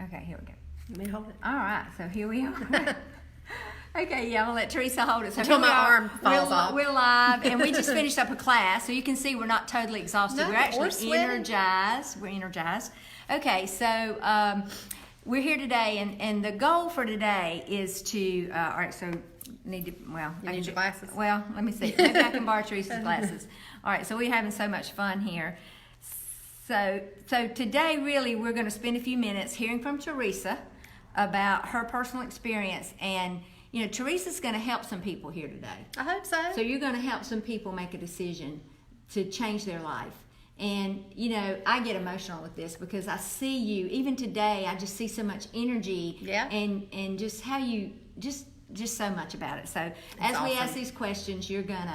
Okay, here we go. Let me hold it. All right, so here we are. Okay, yeah, I'm going to let Teresa hold it. So until my arm falls off. We're live, and we just finished up a class, so you can see we're not totally exhausted. No, we're actually we're energized. We're energized. Okay, so we're here today, and the goal for today is to, all right, so need your glasses? Well, let me see. Maybe I can borrow Teresa's glasses. All right, so we're having so much fun here. So today, really, we're going to spend a few minutes hearing from Teresa about her personal experience, and Teresa's going to help some people here today. I hope so. So you're going to help some people make a decision to change their life. And, I get emotional with this because I see you, even today, I just see so much energy. Yeah. And just how you, just so much about it. So as we ask these questions, you're going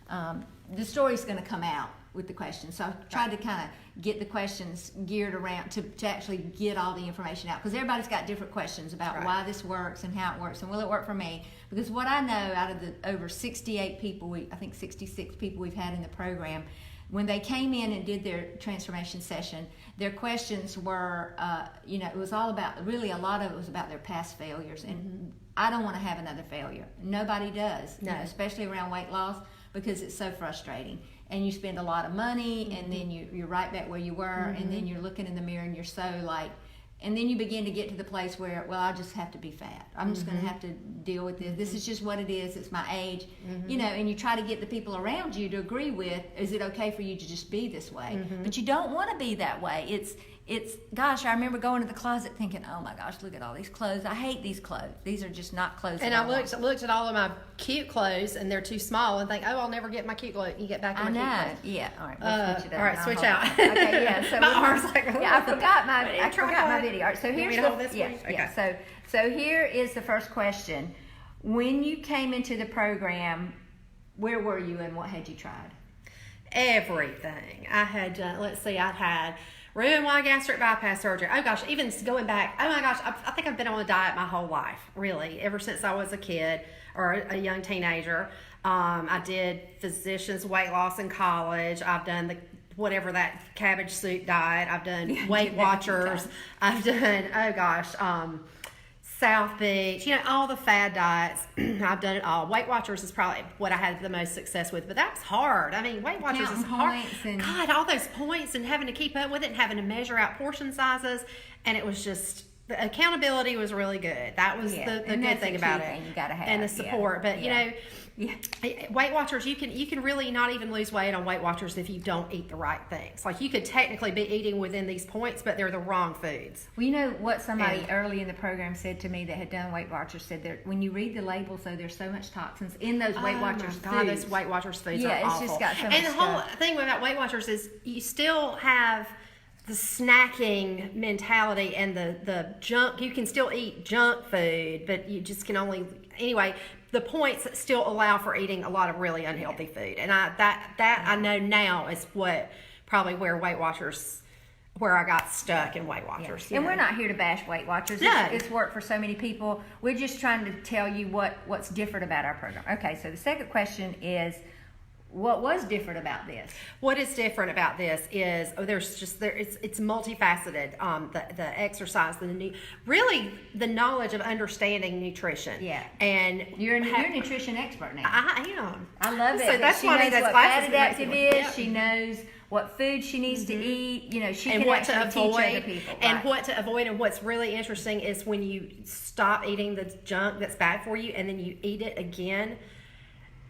to, the story's going to come out with the questions. So I've tried to kind of get the questions geared around to actually get all the information out, because everybody's got different questions about why this works and how it works and will it work for me. Because what I know, out of the over 68 people, I think 66 people we've had in the program, when they came in and did their transformation session, their questions were, it was all about, really a lot of it was about their past failures. And I don't want to have another failure. Nobody does, especially around weight loss, because it's so frustrating. And you spend a lot of money, and then you're right back where you were, and then you're looking in the mirror and you're so and then you begin to get to the place where, well, I just have to be fat. I'm just going to have to deal with this. This is just what it is. It's my age. And you try to get the people around you to agree with, is it okay for you to just be this way? But you don't want to be that way. It's gosh, I remember going to the closet thinking, oh my gosh, look at all these clothes. I hate these clothes. These are just not clothes. And I looked at all of my cute clothes, and they're too small, and think, oh, I'll never get my cute clothes. You get back in my cute clothes. Yeah. All right. We'll switch it up. All right, switch out. Okay. Yeah. So my arm's like, I forgot my video. All right. So here's Okay. So here is the first question. When you came into the program, where were you and what had you tried? Everything. I had done. Let's see. I'd had Roux-en-Y gastric bypass surgery. Oh gosh, even going back, oh my gosh, I think I've been on a diet my whole life, really, ever since I was a kid or a young teenager. I did physician's weight loss in college. I've done whatever that cabbage soup diet. I've done Weight Watchers. I've done, South Beach, all the fad diets. I've done it all. Weight Watchers is probably what I had the most success with, but that's hard. I mean, Weight Watchers is hard. God, all those points and having to keep up with it and having to measure out portion sizes, and it was just, the accountability was really good. That was the good thing about it. You gotta have, and the support. But Weight Watchers, you can really not even lose weight on Weight Watchers if you don't eat the right things. Like, you could technically be eating within these points, but they're the wrong foods. Well, what somebody early in the program said to me that had done Weight Watchers said that when you read the labels, though, there's so much toxins in those Weight Watchers foods. God, those Weight Watchers foods are awful. It's just got so much And the whole thing about Weight Watchers is you still have the snacking mentality and the junk. You can still eat junk food, but you just can only, anyway, the points still allow for eating a lot of really unhealthy food. And I know now is probably where Weight Watchers, where I got stuck in Weight Watchers. And we're not here to bash Weight Watchers. No. It's worked for so many people. We're just trying to tell you what's different about our program. Okay, so the second question is, what was different about this? What is different about this is it's multifaceted. The exercise, really the knowledge of understanding nutrition. Yeah, and you're a nutrition expert now. I am. I love it. So that's she why knows that's what fat adaptive is. Yep. She knows what food she needs to eat. She and can what to actually avoid, teach other people. And what to avoid. And what's really interesting is when you stop eating the junk that's bad for you, and then you eat it again,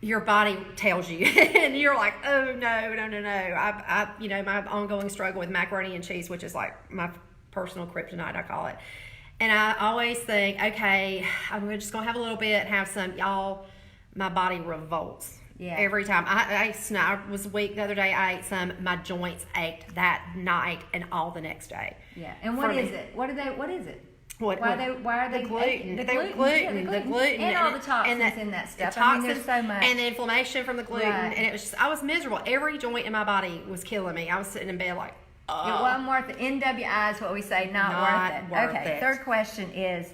your body tells you, and you're like, oh no. I my ongoing struggle with macaroni and cheese, which is like my personal kryptonite, I call it. And I always think, okay, I'm just gonna have a little bit, have some. Y'all, my body revolts. Yeah. Every time I was weak the other day, I ate some. My joints ached that night and all the next day. Yeah. And what is it? What is it? Why are they gluten? The gluten, and all the toxins in that stuff. There's so much. And the inflammation from the gluten, and it was just, I was miserable. Every joint in my body was killing me. I was sitting in bed like, oh. It wasn't worth it. NWI is what we say, not worth it. Third question is,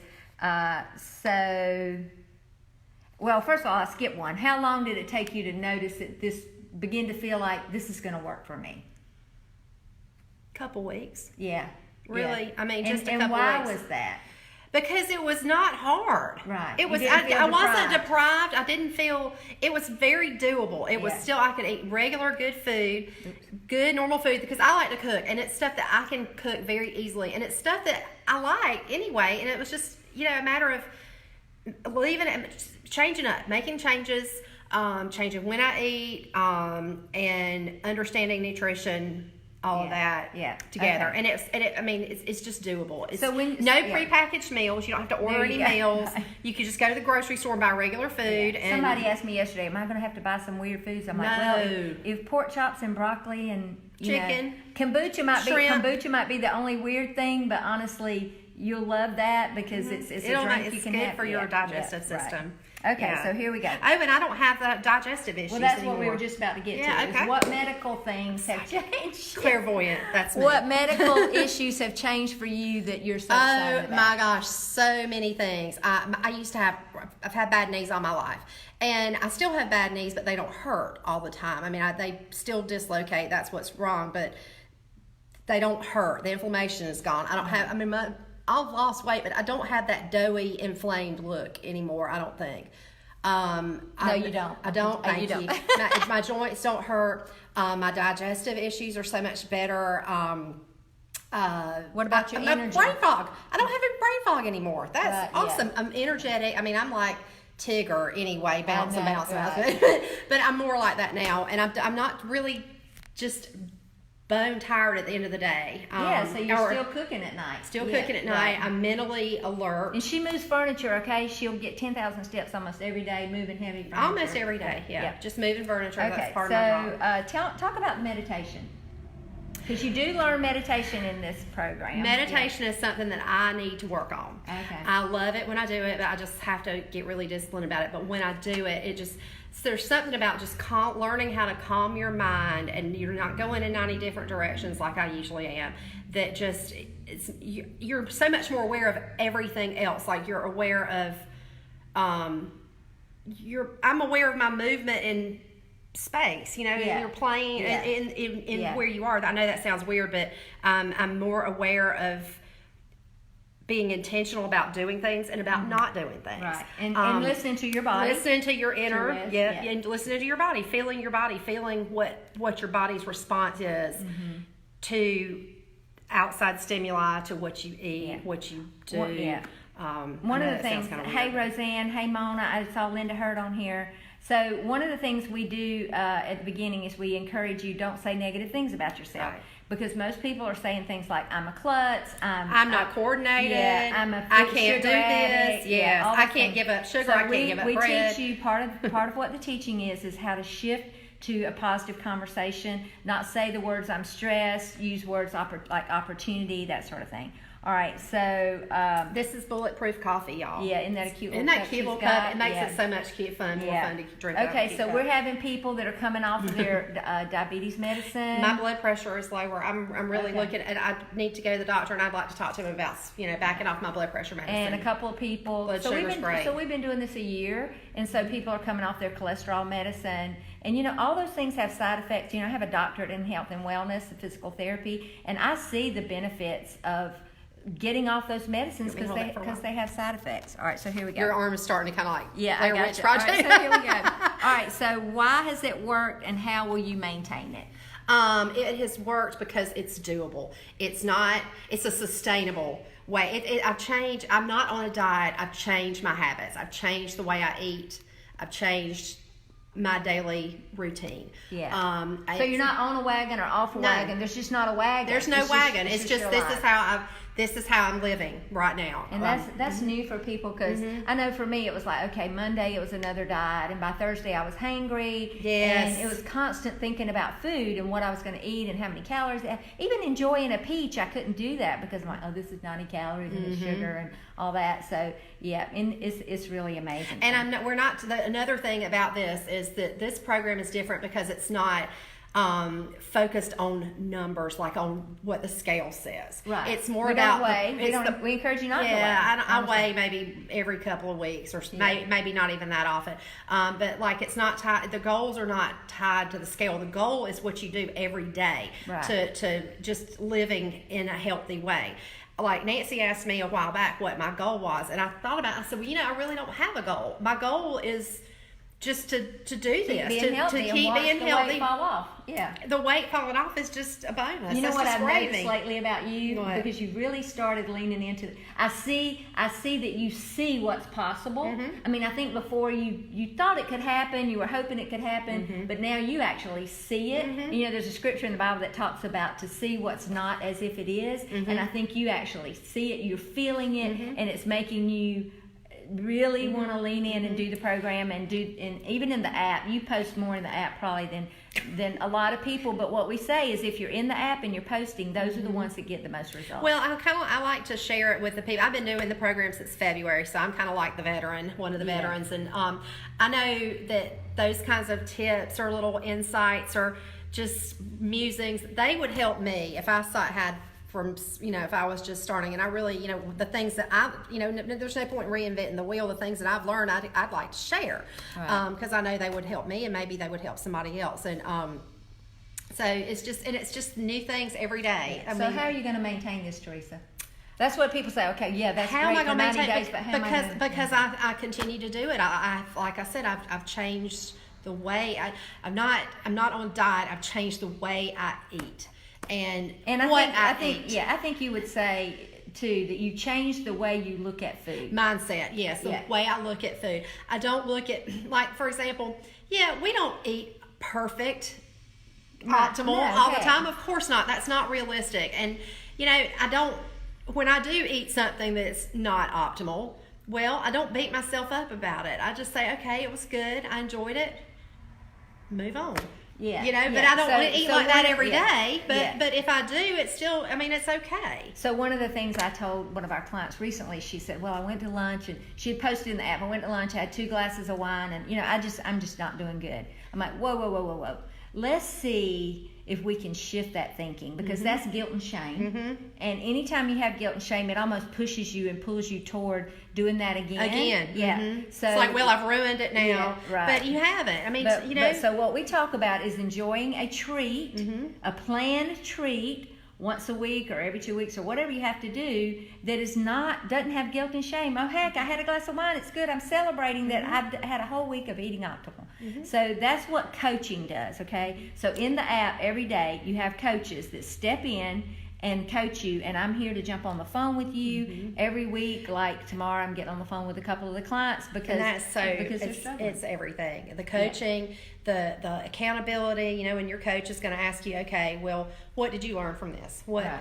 well, first of all, I skipped one. How long did it take you to notice that begin to feel like this is going to work for me? Couple weeks. Yeah. really. Yeah. I mean, just a couple And why weeks. was that? Because it was not hard. Right. It was. I wasn't deprived. I didn't feel. It was very doable. It was still. I could eat regular good food, good normal food, because I like to cook, and it's stuff that I can cook very easily, and it's stuff that I like anyway. And it was just a matter of leaving it, changing up, making changes, changing when I eat, and understanding nutrition. All of that together, and it's just doable. It's so when prepackaged meals, you don't have to order any meals. Right. You could just go to the grocery store and buy regular food. Yeah. And somebody asked me yesterday, "Am I going to have to buy some weird foods?" I'm like, No. "Well, if pork chops and broccoli and chicken, kombucha might be the only weird thing, but honestly, you'll love that because it's a drink you can good have for your digestive system." Right. Okay, so here we go. Oh, and I don't have the digestive issues. Well, that's anymore. what we were just about to get to. Okay. Is what medical things have changed? Clairvoyant. That's me. What medical issues have changed for you that you're so excited about? Oh my gosh, so many things. I used to I've had bad knees all my life, and I still have bad knees, but they don't hurt all the time. I mean, they still dislocate. That's what's wrong, but they don't hurt. The inflammation is gone. I don't have. I mean, I've lost weight, but I don't have that doughy, inflamed look anymore. I don't think. No, you don't. I don't. Thank you don't. My joints don't hurt. My digestive issues are so much better. What about your energy? Brain fog. I don't have any brain fog anymore. That's awesome. Yeah. I'm energetic. I mean, I'm like Tigger anyway, bouncing. Right. But I'm more like that now, and I'm not really just bone tired at the end of the day. So you're still cooking at night. Cooking at night. Right. I'm mentally alert. And she moves furniture, okay? She'll get 10,000 steps almost every day, moving heavy furniture. Almost every day, yeah. Just moving furniture. Okay, That's part of my job. talk about meditation. Because you do learn meditation in this program. Meditation is something that I need to work on. Okay. I love it when I do it, but I just have to get really disciplined about it. But when I do it, there's something about just learning how to calm your mind, and you're not going in 90 different directions like I usually am. That just you're so much more aware of everything else. Like you're aware of I'm aware of my movement in space, you're playing in where you are. I know that sounds weird, but I'm more aware of being intentional about doing things and about not doing things. Right. And listening to your body. Listening to your inner, and listening to your body, feeling what your body's response is to outside stimuli, to what you eat, what you do. One of the things, hey Roseanne, hey Mona, I saw Linda Hurd on here. So one of the things we do at the beginning is we encourage you, don't say negative things about yourself. Right. Because most people are saying things like, I'm a klutz, I'm not coordinated, I can't do this, I can't give up sugar, I can't give up bread. We teach you, part of what the teaching is how to shift to a positive conversation, not say the words I'm stressed, use words like opportunity, that sort of thing. All right, so this is bulletproof coffee, y'all. Yeah, isn't that a cute little cup? Isn't that cute little cup? It makes it so much fun, more fun to drink. Okay, so we're having people that are coming off of their diabetes medicine. My blood pressure is lower. I'm really looking at. I need to go to the doctor, and I'd like to talk to him about backing off my blood pressure medicine. And a couple of people. Blood sugar's great. So we've been doing this a year, and so people are coming off their cholesterol medicine. And all those things have side effects. I have a doctorate in health and wellness, physical therapy, and I see the benefits of getting off those medicines because they have side effects. All right, so here we go. Your arm is starting to kind of like I got you. All right, so here we go. All right, so why has it worked, and how will you maintain it? It has worked because it's doable. It's a sustainable way. I'm not on a diet. I've changed my habits. I've changed the way I eat. I've changed my daily routine. Yeah. So you're not on a wagon or off a wagon. There's just not a wagon. There's no wagon. It's just this is how I'm living right now. And that's new for people because I know for me it was like, okay, Monday it was another diet, and by Thursday I was hangry. Yes. And it was constant thinking about food and what I was going to eat and how many calories. Even enjoying a peach, I couldn't do that because I'm like, oh, this is 90 calories and it's sugar and all that. So yeah, and it's really amazing. And another thing about this is that this program is different because it's not focused on numbers, like on what the scale says. Right. It's more we about don't weigh. We encourage you not to weigh. Yeah, I weigh maybe every couple of weeks, or maybe not even that often. But like, it's not tied. The goals are not tied to the scale. The goal is what you do every day to just living in a healthy way. Like Nancy asked me a while back what my goal was, and I thought about it. I said, well, I really don't have a goal. My goal is just to do this, to keep being healthy. Weight fall off. Yeah. The weight falling off is just a bonus. You know what I've gravy. noticed lately about you? What? Because you really started leaning into it. I see that you see what's possible. Mm-hmm. I mean, I think before you thought it could happen, you were hoping it could happen, mm-hmm. but now you actually see it. Mm-hmm. There's a scripture in the Bible that talks about to see what's not as if it is, mm-hmm. and I think you actually see it, you're feeling it, mm-hmm. and it's making you really mm-hmm. want to lean in and do the program and even in the app. You post more in the app probably than a lot of people, but what we say is if you're in the app and you're posting, those are the ones that get the most results. Well, I like to share it with the people. I've been doing the program since February, so I'm kind of like the veteran, one of the veterans, and I know that those kinds of tips or little insights or just musings, they would help me if I had from, if I was just starting, and I really, the things that there's no point in reinventing the wheel. The things that I've learned, I'd like to share, because I know they would help me, and maybe they would help somebody else, and so it's just new things every day. So how are you going to maintain this, Teresa? That's what people say. Okay, yeah, that's how great am I going to maintain days, but how am I gonna, because I continue to do it. I like I said, I've changed the way I'm not on diet. I've changed the way I eat. And I think you would say too that you changed the way you look at food. Mindset, yes, the way I look at food. I don't look at, like, for example, we don't eat perfect, optimal all the time. Of course not. That's not realistic. And when I do eat something that's not optimal, I don't beat myself up about it. I just say, okay, it was good, I enjoyed it, move on. Yeah. But I don't want to eat like that every day. But if I do, it's still, it's okay. So one of the things I told one of our clients recently, she said, well, I went to lunch, and she had posted in the app, I went to lunch, I had 2 glasses of wine, and I'm just not doing good. I'm like, whoa. Let's see if we can shift that thinking, because that's guilt and shame. Mm-hmm. And anytime you have guilt and shame, it almost pushes you and pulls you toward doing that again. Yeah. Mm-hmm. So it's like, I've ruined it now. Yeah, right. But you haven't. But so what we talk about is enjoying a treat, a planned treat once a week or every 2 weeks or whatever you have to do that doesn't have guilt and shame. Oh, heck, I had a glass of wine, it's good. I'm celebrating that I've had a whole week of eating optimal. So that's what coaching does, okay? So in the app every day you have coaches that step in and coach you, and I'm here to jump on the phone with you every week. Like tomorrow I'm getting on the phone with a couple of the clients because it's everything. The coaching, the accountability, and your coach is going to ask you, okay, well, what did you learn from this? How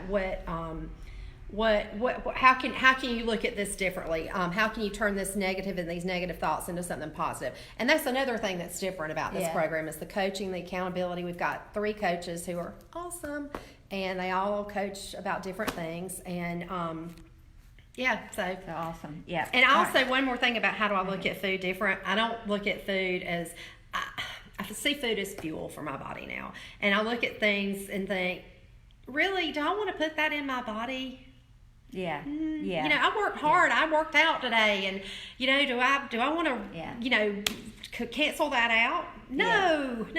can you look at this differently? How can you turn this negative and these negative thoughts into something positive? And that's another thing that's different about this program is the coaching, the accountability. We've got 3 coaches who are awesome, and they all coach about different things. And so awesome. Yeah. And also one more thing about how do I look at food different. I don't look at food as I see food as fuel for my body now, and I look at things and think, really, do I want to put that in my body? Yeah. I worked hard. I worked out today, and do I want to cancel that out? No. Who's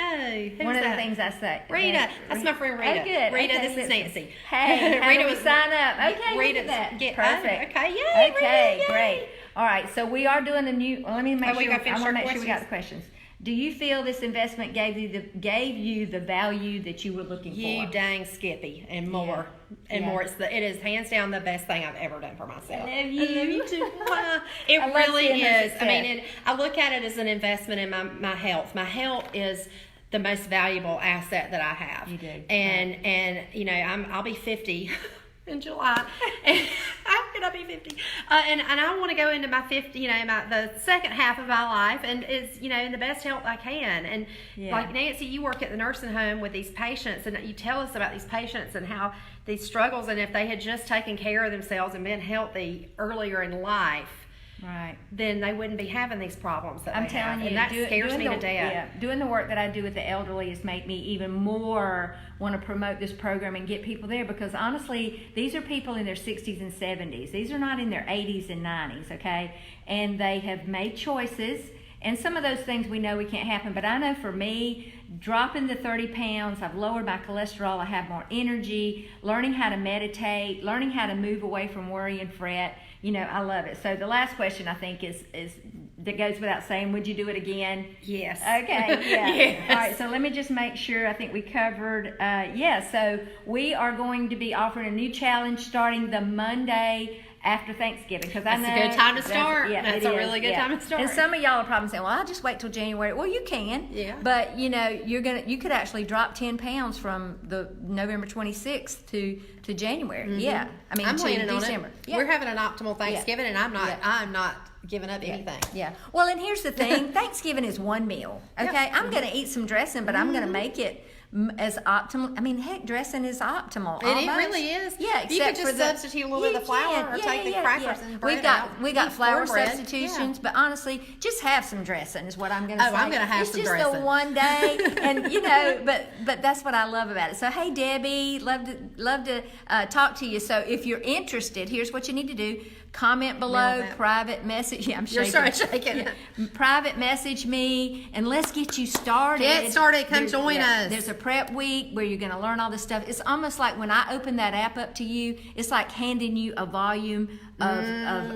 one of that? the things I say, Rita. That's my friend Rita. Oh, good. Rita, okay, this is Nancy. Hey, how Rita do we sign up? Okay, Rita, that. Okay, Perfect. yay, okay, Rita, yay. Great. All right, so we are doing a new. Let me make sure. I want to make sure we got the questions. questions. Do you feel this investment gave you the value that you were looking for? You dang Skippy, and more. And more. It is hands down the best thing I've ever done for myself. I love you too. It really is. And I look at it as an investment in my health. My health is the most valuable asset that I have. You do. And I'll be 50 in July. And how can I be 50? And I want to go into my 50, the second half of my life, and is in the best health I can. And like Nancy, you work at the nursing home with these patients, and you tell us about these patients and how these struggles, and if they had just taken care of themselves and been healthy earlier in life, Right. then they wouldn't be having these problems that I'm they telling have. you, And that scares me to death. Yeah, doing the work that I do with the elderly has made me even more want to promote this program and get people there, because honestly, these are people in their 60s and 70s. These are not in their 80s and 90s, okay? And they have made choices, and some of those things we know we can't happen, but I know for me, dropping the 30 pounds, I've lowered my cholesterol, I have more energy, learning how to meditate, learning how to move away from worry and fret. You know, I love it. So the last question I think is that goes without saying, would you do it again? Yes. Okay, yeah. Yes. All right, so let me just make sure. I think we covered, so we are going to be offering a new challenge starting the Monday after Thanksgiving, because I know That's a good time to start. Yeah, That's a really good time to start. And some of y'all are probably saying, "Well, I'll just wait till January." Well, you can. Yeah. But you know, you could actually drop 10 pounds from the November 26th to January. Mm-hmm. Yeah. I mean, I'm to planning December. on it. Yeah. We're having an optimal Thanksgiving, and I'm not. Yeah. I'm not giving up anything. Yeah. Well, and here's the thing: Thanksgiving is one meal. Okay, Yep. I'm going to eat some dressing, but I'm going to make it as optimal. I mean, heck, dressing is optimal. It really is. Yeah, you could just substitute a little bit of the flour, or take the crackers and bread out. We got Use flour cornbread. substitutions, but honestly, just have some dressing is what I'm going to say. I'm going to have some dressing. It's just the one day, and you know, but that's what I love about it. So hey, Debbie, love to talk to you. So if you're interested, here's what you need to do. Comment below, private message. Yeah, I'm shaking. You're shaking. Yeah. Private message me, and let's get you started. Get started. Come join us. There's a prep week where you're going to learn all this stuff. It's almost like when I open that app up to you, it's like handing you a volume of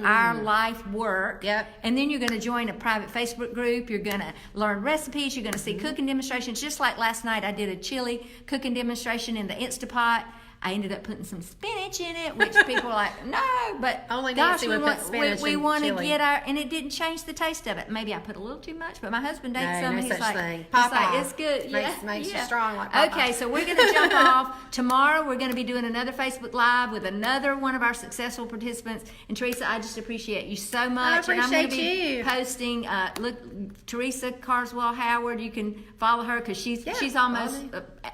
our life work. Yep. And then you're going to join a private Facebook group. You're going to learn recipes. You're going to see cooking demonstrations. Just like last night, I did a chili cooking demonstration in the Instapot. I ended up putting some spinach in it, which people are like, no, but only gosh, Nancy would put spinach we in want to chili. get and it didn't change the taste of it. Maybe I put a little too much, but my husband ate some, and no he's such like, thing. he's like, it's good. Makes you strong like Popeye. Okay, so we're going to jump off. Tomorrow we're going to be doing another Facebook Live with another one of our successful participants. And Teresa, I just appreciate you so much. I and I'm going to appreciate be you. posting, Teresa Carswell Howard. You can follow her because she's almost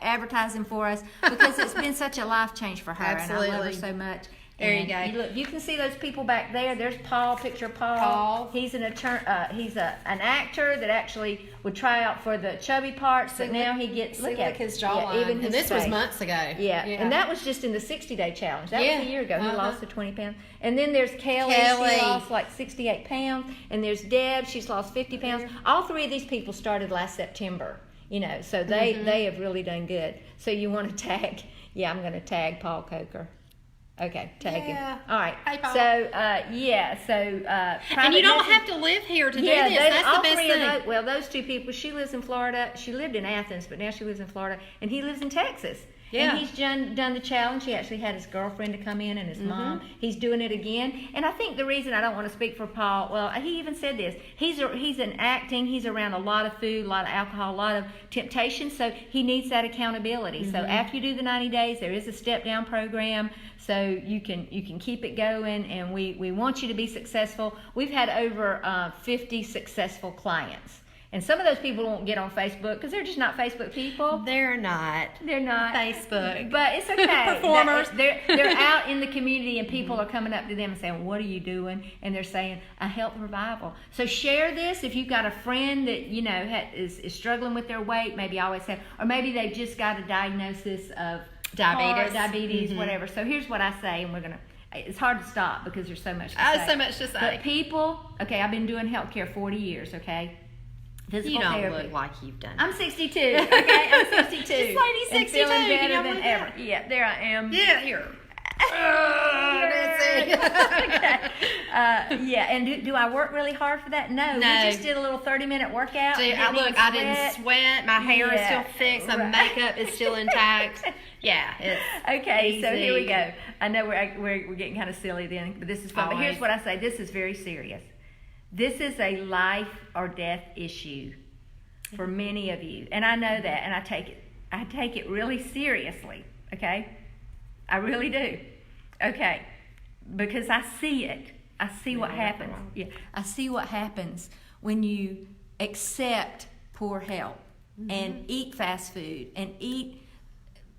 advertising for us, because it's been such a life change for her. Absolutely. And I love her so much. There and you go. Look, you can see those people back there. There's Paul. Picture Paul. He's an attorney. He's an actor that actually would try out for the chubby parts, but now he gets look at his jawline. Yeah, even his and this face. was months ago. Yeah, and that was just in the 60-day challenge. That was a year ago. He lost the 20 pounds. And then there's Kelly. She lost like 68 pounds. And there's Deb. She's lost 50 pounds. All three of these people started last September. You know, so they have really done good. So you want to tag? Yeah, I'm going to tag Paul Coker. Okay, tag him. All right. Hey, Paul. So and you don't have to live here to do this. That's the best thing. Those two people. She lives in Florida. She lived in Athens, but now she lives in Florida, and he lives in Texas. Yeah. And he's done the challenge. He actually had his girlfriend to come in and his mom. He's doing it again. And I think the reason I don't want to speak for Paul, well, he even said this. He's in acting. He's around a lot of food, a lot of alcohol, a lot of temptation. So he needs that accountability. So after you do the 90 days, there is a step down program. So you can keep it going. And we want you to be successful. We've had over 50 successful clients. And some of those people won't get on Facebook because they're just not Facebook people. They're not Facebook. But it's okay. Performers. They're out in the community, and people are coming up to them and saying, what are you doing? And they're saying, a health revival. So share this. If you've got a friend that, you know, is struggling with their weight, maybe always have, or maybe they've just got a diagnosis of diabetes, whatever. So here's what I say, and it's hard to stop because there's so much to say. So much to say. But people, okay, I've been doing healthcare 40 years, okay? Physical you don't therapy. look like you've done it. I'm 62, okay? I'm 62. This lady's 62. And feeling better You than know ever. that? Yeah, there I am. Yeah, here. Yeah, and do I work really hard for that? No. We just did a little 30-minute workout. Dude, I didn't sweat. My hair is still fixed. My makeup is still intact. Yeah, it's okay. easy. So here we go. I know we're getting kind of silly then, but this is fun. Always. But here's what I say. This is very serious. This is a life or death issue for many of you, and I know that, and I take it really seriously. Okay, I really do. Okay, because I see it. I see what happens. Yeah, I see what happens when you accept poor health and eat fast food and eat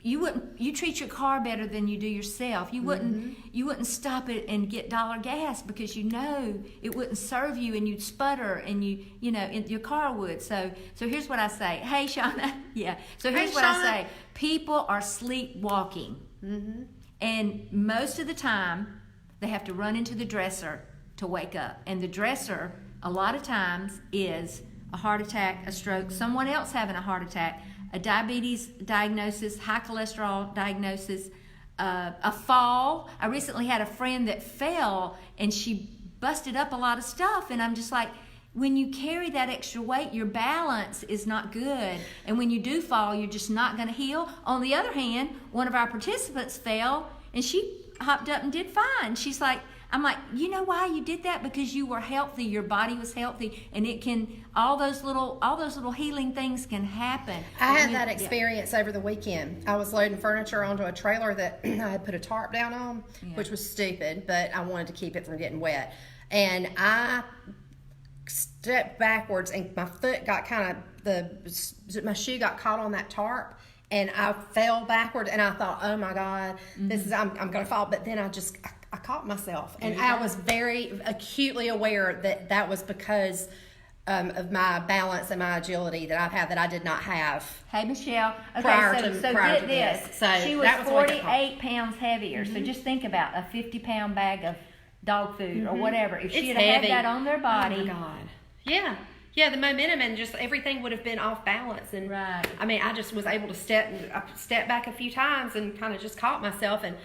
you treat your car better than you do yourself. You wouldn't stop it and get dollar gas because you know it wouldn't serve you, and you'd sputter, and your car would. So here's what I say. Hey, Shauna. Yeah. So here's what I say. People are sleepwalking, and most of the time they have to run into the dresser to wake up, and the dresser a lot of times is a heart attack, a stroke, someone else having a heart attack, a diabetes diagnosis, high cholesterol diagnosis, a fall. I recently had a friend that fell and she busted up a lot of stuff, and I'm just like, when you carry that extra weight, your balance is not good, and when you do fall, you're just not going to heal. On the other hand, one of our participants fell and she hopped up and did fine. She's like, I'm like, you know why you did that? Because you were healthy, your body was healthy, and it can, all those little healing things can happen. I had that experience over the weekend. I was loading furniture onto a trailer that I had put a tarp down on, which was stupid, but I wanted to keep it from getting wet. And I stepped backwards, and my foot got my shoe got caught on that tarp, and I fell backward, and I thought, oh my God, I'm going to fall. But then I caught myself, and I was very acutely aware that was because of my balance and my agility that I've had that I did not have. Hey, Michelle. Okay, prior so to get this. So she was that 48 pounds heavier. So just think about a 50-pound bag of dog food or whatever. If she had had that on their body. Oh my God. Yeah. Yeah, the momentum and just everything would have been off balance. And right. I mean, I just was able to step back a few times and kind of just caught myself, and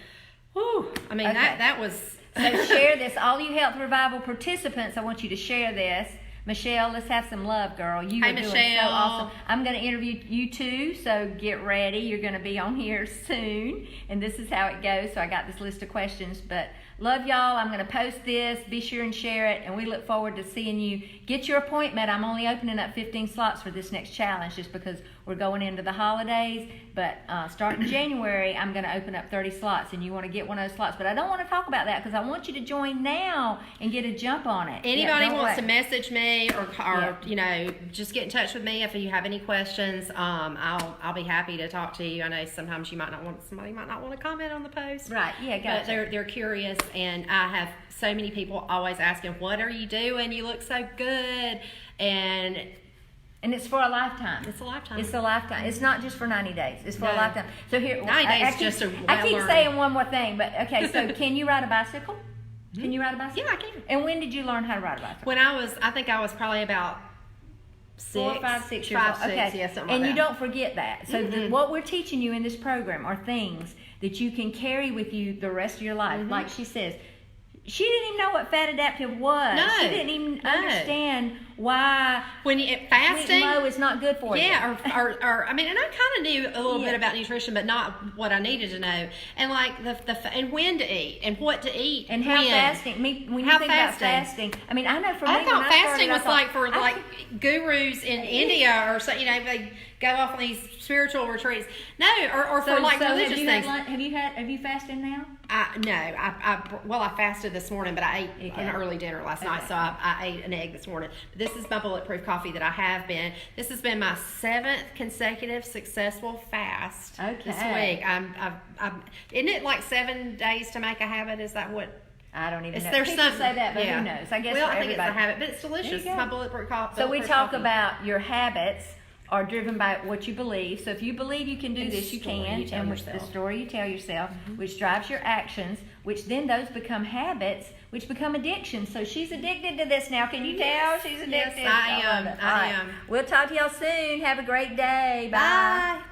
whew, I mean, that was... So share this. All you Health Revival participants, I want you to share this. Michelle, let's have some love, girl. You are doing so awesome. I'm going to interview you too, so get ready. You're going to be on here soon, and this is how it goes. So I got this list of questions, but love y'all. I'm going to post this. Be sure and share it, and we look forward to seeing you. Get your appointment. I'm only opening up 15 slots for this next challenge just because we're going into the holidays, but starting January, I'm going to open up 30 slots, and you want to get one of those slots. But I don't want to talk about that because I want you to join now and get a jump on it. Anybody wants to message me or just get in touch with me if you have any questions. I'll be happy to talk to you. I know sometimes somebody might not want to comment on the post. Right, yeah, gotcha. But they're curious, and I have so many people always asking, what are you doing? You look so good. And it's for a lifetime. It's a lifetime. It's a lifetime. It's not just for 90 days. It's for a lifetime. So here, 90 days is just a I keep saying one more thing, but okay. So can you ride a bicycle? Can you ride a bicycle? Yeah, I can. And when did you learn how to ride a bicycle? When I think I was probably about 4, 5, 6 years old. Okay. Yeah, something and like you that. don't forget that. So what we're teaching you in this program are things that you can carry with you the rest of your life. Like she says, she didn't even know what fat adaptive was. No. She didn't even understand why fasting sweet and low is not good for you. Yeah, or I mean, and I kind of knew a little bit about nutrition, but not what I needed to know. And like and when to eat and what to eat and how fasting. When you think about fasting, I mean, I know for me, I thought fasting was like for gurus in is. India or so. They go off on these spiritual retreats. No, or for like religious things. Have you fasted now? No, I fasted this morning, but I ate an early dinner last night, so I ate an egg this morning. This is my bulletproof coffee that I have been. This has been my 7th consecutive successful fast this week. Isn't it like 7 days to make a habit? Is that what? I don't even know. There's People say that, but who knows? I guess I think it's a habit, but it's delicious. It's my bulletproof coffee. So we talk about your habits are driven by what you believe. So if you believe you can do this, you can. And the story you tell yourself, which drives your actions, which then those become habits, which become addictions. So she's addicted to this now. Can you tell she's addicted? Yes, I am. We'll talk to y'all soon. Have a great day. Bye.